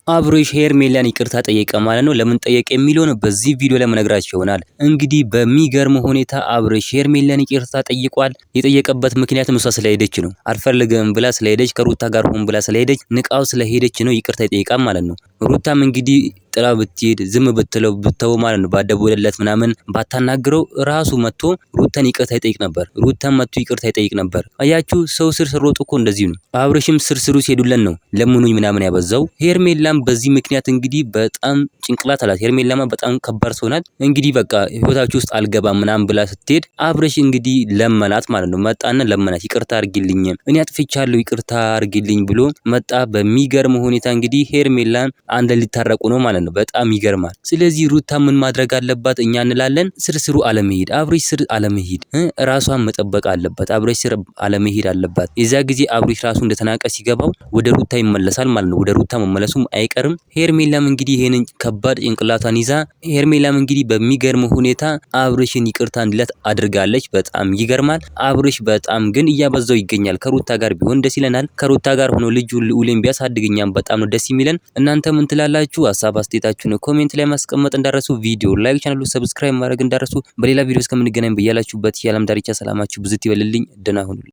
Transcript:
አብርሽ ሄርሜላን ይቅርታ ጠየቀ ማለት ነው። ለምን ጠየቀ የሚለውን በዚህ ቪዲዮ ላይ መነግራችሁ ይሆናል። እንግዲህ በሚገርም ሁኔታ አብርሽ ሄርሜላን ይቅርታ ጠይቋል። የጠየቀበት ምክንያትም እሷ ስለሄደች ነው። አልፈልግም ብላ ስለሄደች ከሩታ ጋር ሆን ብላ ስለሄደች ንቃው ስለሄደች ነው ይቅርታ ይጠይቃል ማለት ነው። ሩታም እንግዲህ ጥላ ብትሄድ ዝም ብትለው ብተው ማለት ነው ባደወለለት ምናምን ባታናግረው ራሱ መጥቶ ሩታን ይቅርታ ይጠይቅ ነበር። ሩታን መጥቶ ይቅርታ ይጠይቅ ነበር። አያችሁ ሰው ስር ሮጥ እኮ እንደዚህ ነው። አብርሽም ስሩ ሲሄዱለን ነው ለምኑኝ ምናምን ያበዛው። ሄርሜላም በዚህ ምክንያት እንግዲህ በጣም ጭንቅላት አላት። ሄርሜላማ በጣም ከባድ ሰው ናት። እንግዲህ በቃ ህይወታችሁ ውስጥ አልገባም ምናምን ብላ ስትሄድ አብርሽ እንግዲህ ለመናት ማለት ነው። መጣና ለመናት ይቅርታ አርጊልኝ፣ እኔ አጥፍቻለሁ ይቅርታ አርጊልኝ ብሎ መጣ። በሚገርም ሁኔታ እንግዲህ ሄርሜላን አንድ ሊታረቁ ነው ማለት ነው። በጣም ይገርማል። ስለዚህ ሩታ ምን ማድረግ አለባት? እኛ እንላለን ስርስሩ አለመሄድ፣ አብርሽ ስር አለመሄድ፣ ራሷን መጠበቅ አለባት። አብርሽ ስር አለመሄድ አለባት። የዛ ጊዜ አብርሽ ራሱ እንደተናቀ ሲገባው ወደ ሩታ ይመለሳል ማለት ነው። ወደ ሩታ መመለሱም አይቀርም። ሄርሜላም እንግዲህ ይሄንን ከባድ ጭንቅላቷን ይዛ ሄርሜላም እንግዲህ በሚገርም ሁኔታ አብርሽን ይቅርታ እንዲላት አድርጋለች። በጣም ይገርማል። አብርሽ በጣም ግን እያበዛው ይገኛል። ከሩታ ጋር ቢሆን ደስ ይለናል። ከሩታ ጋር ሆኖ ልጁ ልዑልን ቢያሳድግኛም በጣም ነው ደስ የሚለን። እናንተ ምን ትላላችሁ? ሀሳብ አስተያየታችሁን ኮሜንት ላይ ማስቀመጥ እንዳረሱ፣ ቪዲዮ ላይክ፣ ቻናሉ ሰብስክራይብ ማድረግ እንዳረሱ። በሌላ ቪዲዮ እስከምንገናኝ በያላችሁበት የዓለም ዳርቻ ሰላማችሁ ብዙ ይበልልኝ። ደህና ሁኑ።